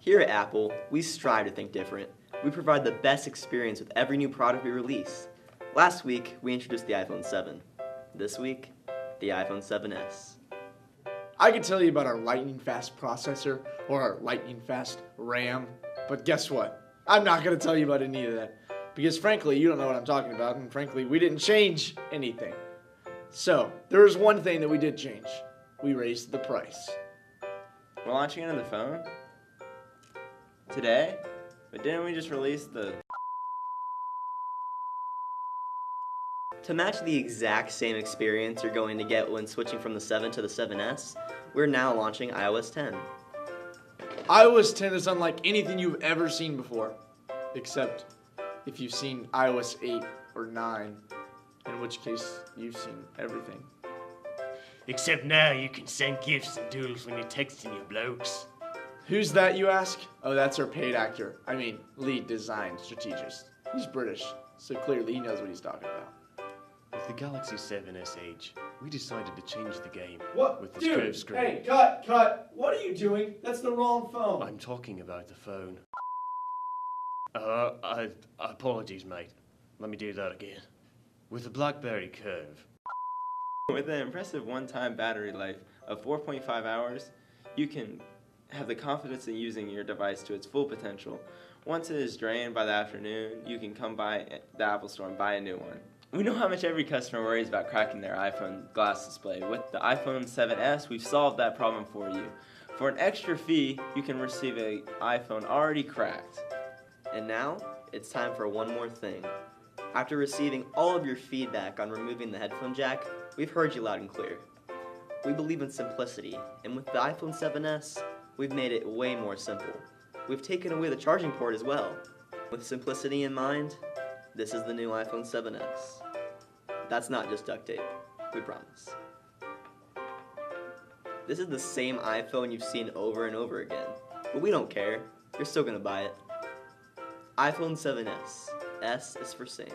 Here at Apple, we strive to think different. We provide the best experience with every new product we release. Last week, we introduced the iPhone 7. This week, the iPhone 7s. I could tell you about our lightning-fast processor or our lightning-fast RAM, but guess what? I'm not going to tell you about any of that because, frankly, you don't know what I'm talking about, and frankly, we didn't change anything. So, there is one thing that we did change. We raised the price. We're launching it on the phone? Today? But didn't we just release the... To match the exact same experience you're going to get when switching from the 7 to the 7s, we're now launching iOS 10. iOS 10 is unlike anything you've ever seen before, except if you've seen iOS 8 or 9, in which case you've seen everything. Except now you can send gifs and doodles when you're texting your blokes. Who's that, you ask? Oh, that's our paid actor. I mean, lead design strategist. He's British, so clearly he knows what he's talking about. With the Galaxy 7SH, we decided to change the game What? with the Dude, curved screen. hey, cut. What are you doing? That's the wrong phone. I'm talking about the phone. Apologies, mate. Let me do that again. With the BlackBerry Curve. With an impressive one-time battery life of 4.5 hours, you can have the confidence in using your device to its full potential. Once it is drained by the afternoon, you can come by the Apple Store and buy a new one. We know how much every customer worries about cracking their iPhone glass display. With the iPhone 7s, we've solved that problem for you. For an extra fee, you can receive an iPhone already cracked. And now, it's time for one more thing. After receiving all of your feedback on removing the headphone jack, we've heard you loud and clear. We believe in simplicity, and with the iPhone 7s, we've made it way more simple. We've taken away the charging port as well. With simplicity in mind, this is the new iPhone 7s. That's not just duct tape, we promise. This is the same iPhone you've seen over and over again, but we don't care. You're still gonna buy it. iPhone 7s. S is for same.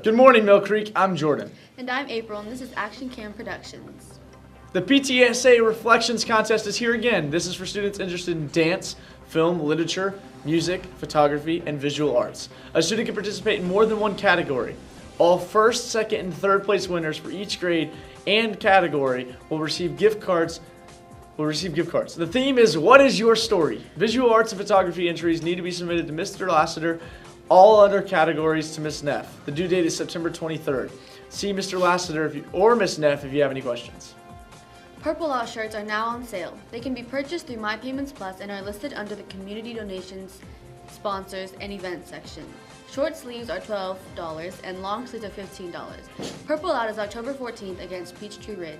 Good morning, Mill Creek. I'm Jordan. And I'm April, and this is Action Cam Productions. The PTSA Reflections Contest is here again. This is for students interested in dance, film, literature, music, photography, and visual arts. A student can participate in more than one category. All first, second, and third place winners for each grade and category will receive gift cards. The theme is, what is your story? Visual arts and photography entries need to be submitted to Mr. Lassiter. All other categories to Miss Neff. The due date is September 23rd. See Mr. Lassiter or Miss Neff if you have any questions. Purple Out shirts are now on sale. They can be purchased through My Payments Plus and are listed under the Community Donations, Sponsors, and Events section. Short sleeves are $12 and long sleeves are $15. Purple Out is October 14th against Peachtree Ridge.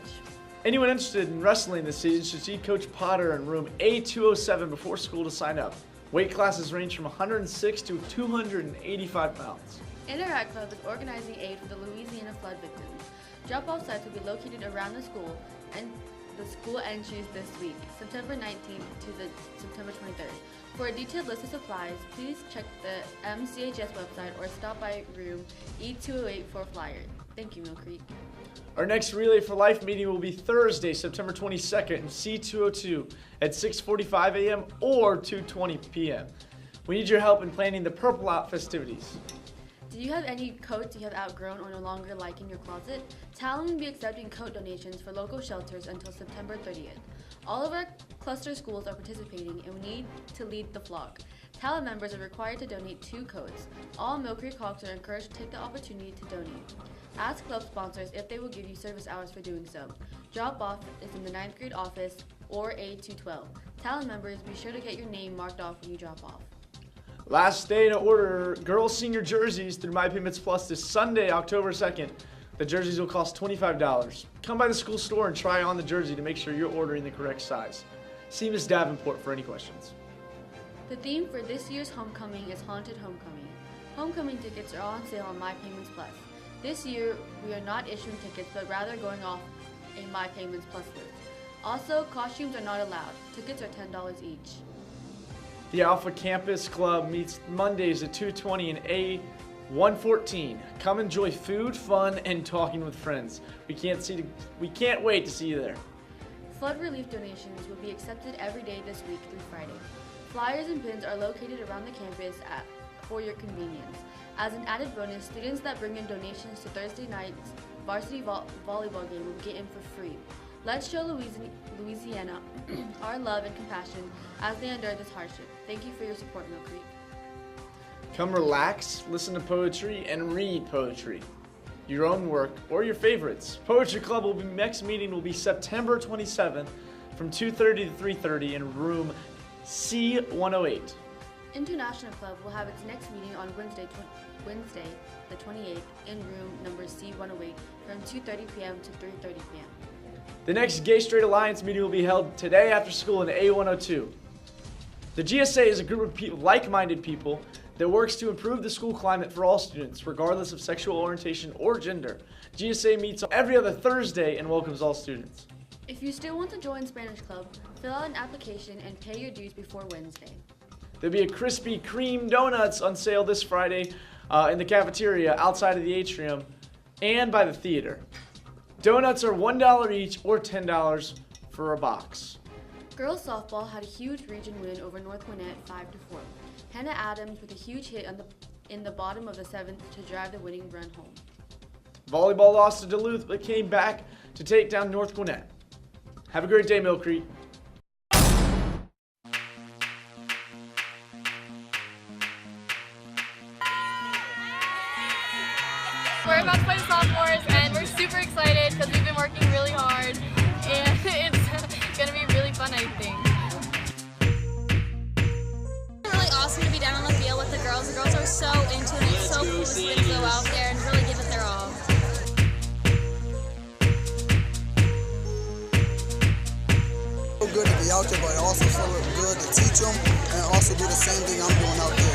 Anyone interested in wrestling this season should see Coach Potter in room A207 before school to sign up. Weight classes range from 106 to 285 pounds. Interact Club is organizing aid for the Louisiana flood victims. Drop-off sites will be located around the school, and the school entries this week, September 19th to the September 23rd. For a detailed list of supplies, please check the MCHS website or stop by room E208 for a flyer. Thank you, Mill Creek. Our next Relay for Life meeting will be Thursday, September 22nd in C202 at 6:45 a.m. or 2:20 p.m. We need your help in planning the Purple Out festivities. Do you have any coats you have outgrown or no longer like in your closet? Talon will be accepting coat donations for local shelters until September 30th. All of our cluster schools are participating, and we need to lead the flock. Talon members are required to donate 2 coats. All Mill Creek Hawks are encouraged to take the opportunity to donate. Ask club sponsors if they will give you service hours for doing so. Drop-off is in the 9th grade office or A212. Talon members, be sure to get your name marked off when you drop off. Last day to order girls' senior jerseys through My Payments Plus this Sunday, October 2nd. The jerseys will cost $25. Come by the school store and try on the jersey to make sure you're ordering the correct size. See Ms. Davenport for any questions. The theme for this year's homecoming is Haunted Homecoming. Homecoming tickets are on sale on My Payments Plus. This year, we are not issuing tickets, but rather going off a My Payments Plus list. Also, costumes are not allowed. Tickets are $10 each. The Alpha Campus Club meets Mondays at 2:20 in 114. Come enjoy food, fun, and talking with friends. We can't wait to see you there. Flood relief donations will be accepted every day this week through Friday. Flyers and pins are located around the campus for your convenience. As an added bonus, students that bring in donations to Thursday night's varsity volleyball game will get in for free. Let's show Louisiana our love and compassion as they endure this hardship. Thank you for your support, Mill Creek. Come relax, listen to poetry, and read poetry. Your own work or your favorites. Poetry Club next meeting will be September 27th from 2:30 to 3:30 in room C108. International Club will have its next meeting on Wednesday the 28th in room number C108 from 2:30 p.m. to 3:30 p.m. The next Gay Straight Alliance meeting will be held today after school in A102. The GSA is a group of like-minded people that works to improve the school climate for all students, regardless of sexual orientation or gender. GSA meets every other Thursday and welcomes all students. If you still want to join Spanish Club, fill out an application and pay your dues before Wednesday. There'll be a Krispy Kreme donuts on sale this Friday in the cafeteria outside of the atrium and by the theater. Donuts are $1 each or $10 for a box. Girls softball had a huge region win over North Gwinnett 5-4. Hannah Adams with a huge hit in the bottom of the 7th to drive the winning run home. Volleyball lost to Duluth but came back to take down North Gwinnett. Have a great day, Mill Creek. We're about to play the sophomores, and we're super excited because we've been working really hard, and it's going to be really fun, I think. It's really awesome to be down on the field with the girls. The girls are so into it. It's so cool to see them go out there and really give it their all. So good to be out there, but also so good to teach them and also do the same thing I'm doing out there.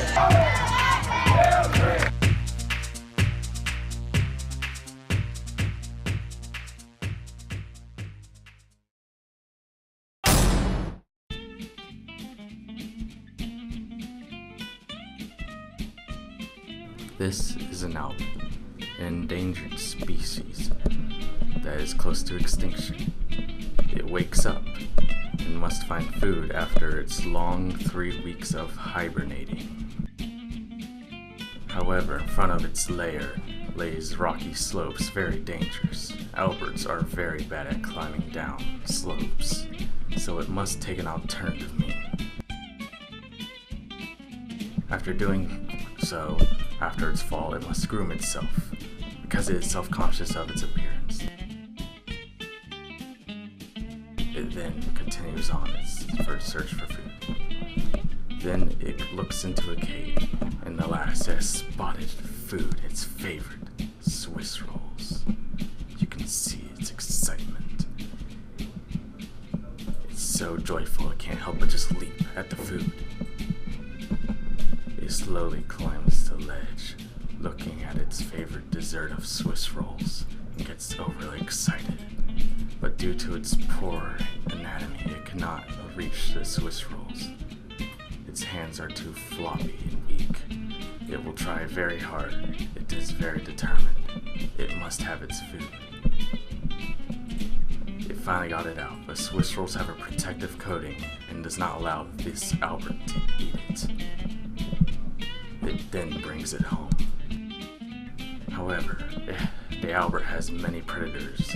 This is an owl, an endangered species that is close to extinction. It wakes up and must find food after its long 3 weeks of hibernating. However, in front of its lair lays rocky slopes very dangerous. Owlbirds are very bad at climbing down slopes, so it must take an alternative means. After doing so, after its fall, it must groom itself, because it is self-conscious of its appearance. It then continues on its first search for food. Then it looks into a cave, and alas, it has spotted food, its favorite, Swiss rolls. You can see its excitement. It's so joyful it can't help but just leap at the food. It slowly climbs the ledge, looking at its favorite dessert of Swiss rolls, and gets overly excited. But due to its poor anatomy, it cannot reach the Swiss rolls. Its hands are too floppy and weak. It will try very hard. It is very determined. It must have its food. It finally got it out, but Swiss rolls have a protective coating and does not allow this Albert to eat it. It then brings it home. However, the Albert has many predators.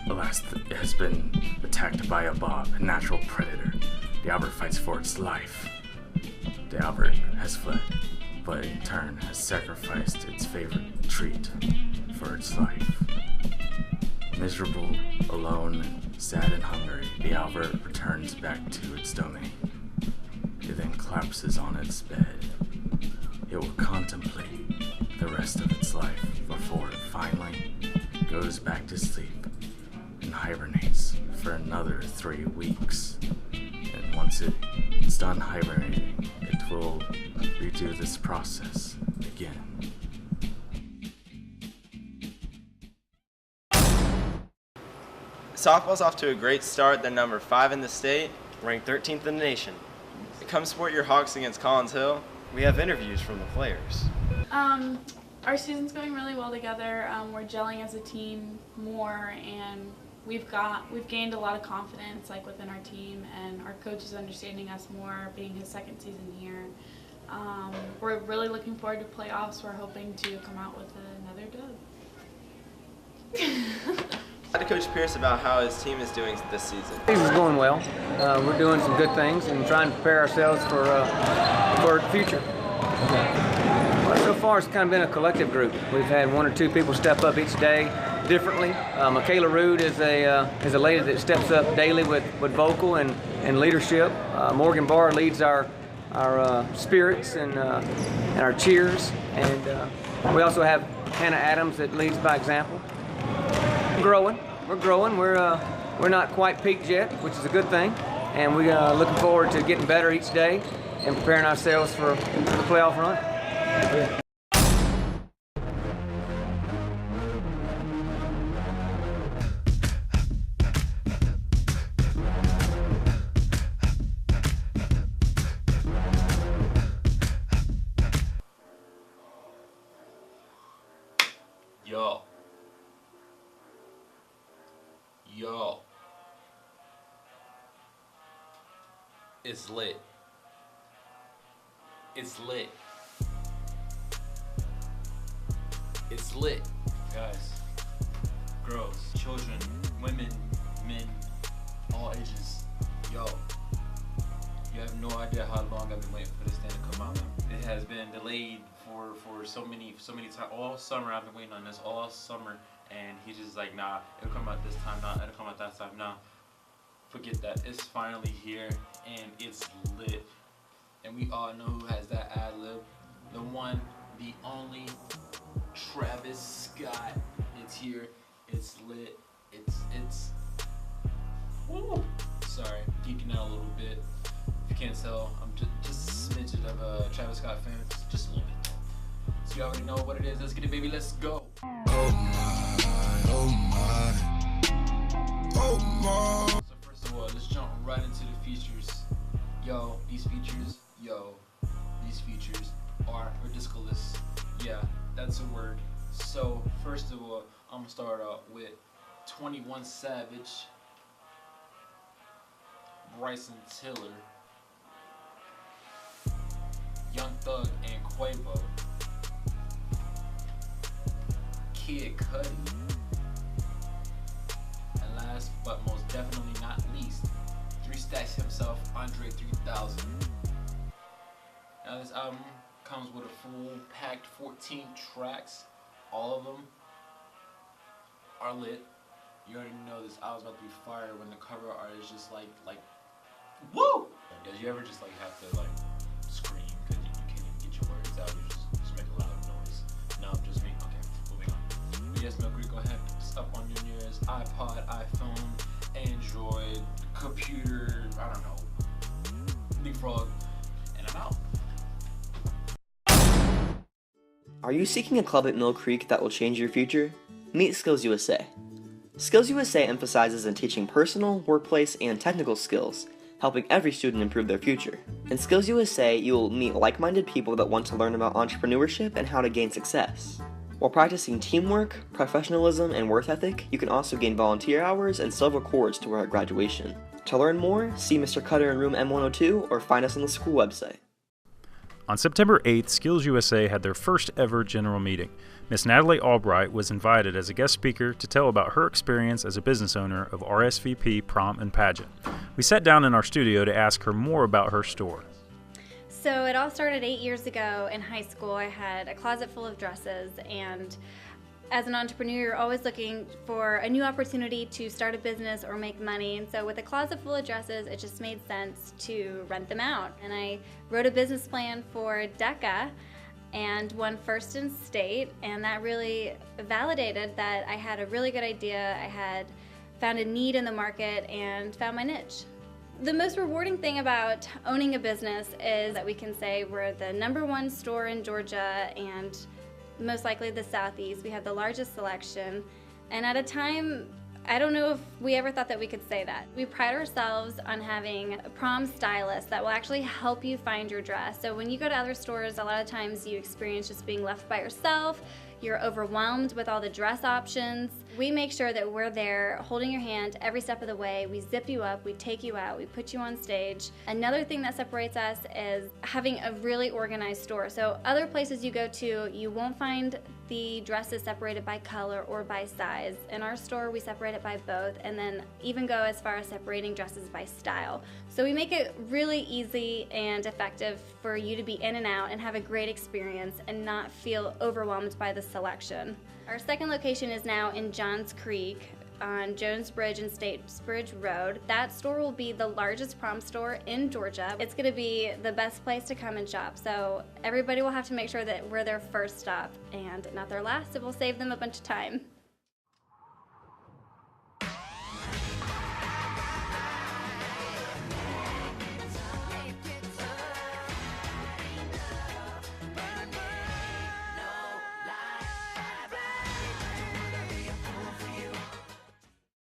Alas, it has been attacked by a bob, a natural predator. The Albert fights for its life. The Albert has fled, but in turn has sacrificed its favorite treat for its life. Miserable, alone, sad and hungry, the Albert returns back to its domain. It then collapses on its bed. It will contemplate the rest of its life before it finally goes back to sleep and hibernates for another 3 weeks. And once it's done hibernating, it will redo this process again. Softball's off to a great start. They're number 5 in the state. Ranked 13th in the nation. Come support your Hawks against Collins Hill. We have interviews from the players. Our season's going really well together. We're gelling as a team more, and we've gained a lot of confidence within our team, and our coach is understanding us more, being his second season here. We're really looking forward to playoffs. We're hoping to come out with another dub. Talk to Coach Pierce about how his team is doing this season. The season's going well. We're doing some good things and trying to prepare ourselves for the future. Well, so far it's kind of been a collective group. We've had one or two people step up each day differently. Michaela Rude is a lady that steps up daily with vocal and leadership. Morgan Barr leads our spirits and our cheers, and we also have Hannah Adams that leads by example. We're growing. We're not quite peaked yet, which is a good thing, and we're looking forward to getting better each day and preparing ourselves for the playoff run. Yo. It's lit. It's lit. It's lit. Guys, girls, children, women, men, all ages. Yo. You have no idea how long I've been waiting for this thing to come out. It has been delayed for so many times. All summer I've been waiting on this, all summer. And he's just like, nah, it'll come out this time, nah, it'll come out that time, nah. Forget that, it's finally here, and it's lit. And we all know who has that ad-lib. The one, the only, Travis Scott. It's here, it's lit, it's, woo. Sorry, geeking out a little bit. If you can't tell, I'm just a smidget of a Travis Scott fan, just a little bit. So you already know what it is, let's get it, baby, let's go. So first of all, let's jump right into the features. These features are ridiculous. Yeah, that's a word. So first of all, I'm gonna start out with 21 Savage, Bryson Tiller, Young Thug and Quavo, Kid Cudi, and last but most definitely not least, 3 Stacks himself, Andre 3000. Now this album comes with a full packed 14 tracks. All of them are lit. You already know this album's about to be fire when the cover art is just like woo! Did you ever just have to scream because you can't even get your words out? You just make a loud noise. No, just me. Okay, moving on. Yes, Milk Creek, go ahead. It's up on your nearest iPod, iPhone, Android, computer, I don't know, Leapfrog, and I'm out. Are you seeking a club at Mill Creek that will change your future? Meet Skills USA. Skills USA emphasizes in teaching personal, workplace, and technical skills, helping every student improve their future. In Skills USA, you will meet like-minded people that want to learn about entrepreneurship and how to gain success. While practicing teamwork, professionalism, and work ethic, you can also gain volunteer hours and silver cords to wear at graduation. To learn more, see Mr. Cutter in room M102 or find us on the school website. On September 8th, Skills USA had their first ever general meeting. Miss Natalie Albright was invited as a guest speaker to tell about her experience as a business owner of RSVP Prom and Pageant. We sat down in our studio to ask her more about her store. So it all started 8 years ago in high school. I had a closet full of dresses, and as an entrepreneur, you're always looking for a new opportunity to start a business or make money. And so with a closet full of dresses, it just made sense to rent them out. And I wrote a business plan for DECA and won first in state. And that really validated that I had a really good idea. I had found a need in the market and found my niche. The most rewarding thing about owning a business is that we can say we're the #1 store in Georgia and most likely the Southeast. We have the largest selection, and at a time I don't know if we ever thought that we could say that. We pride ourselves on having prom stylists that will actually help you find your dress. So when you go to other stores, a lot of times you experience just being left by yourself. You're overwhelmed with all the dress options. We make sure that we're there holding your hand every step of the way. We zip you up, we take you out, we put you on stage. Another thing that separates us is having a really organized store. So other places you go to, you won't find the dresses separated by color or by size. In our store, we separate it by both, and then even go as far as separating dresses by style. So we make it really easy and effective for you to be in and out and have a great experience and not feel overwhelmed by the selection. Our second location is now in Johns Creek on Jones Bridge and Statesbridge Road. That store will be the largest prom store in Georgia. It's going to be the best place to come and shop, so everybody will have to make sure that we're their first stop and not their last. It will save them a bunch of time.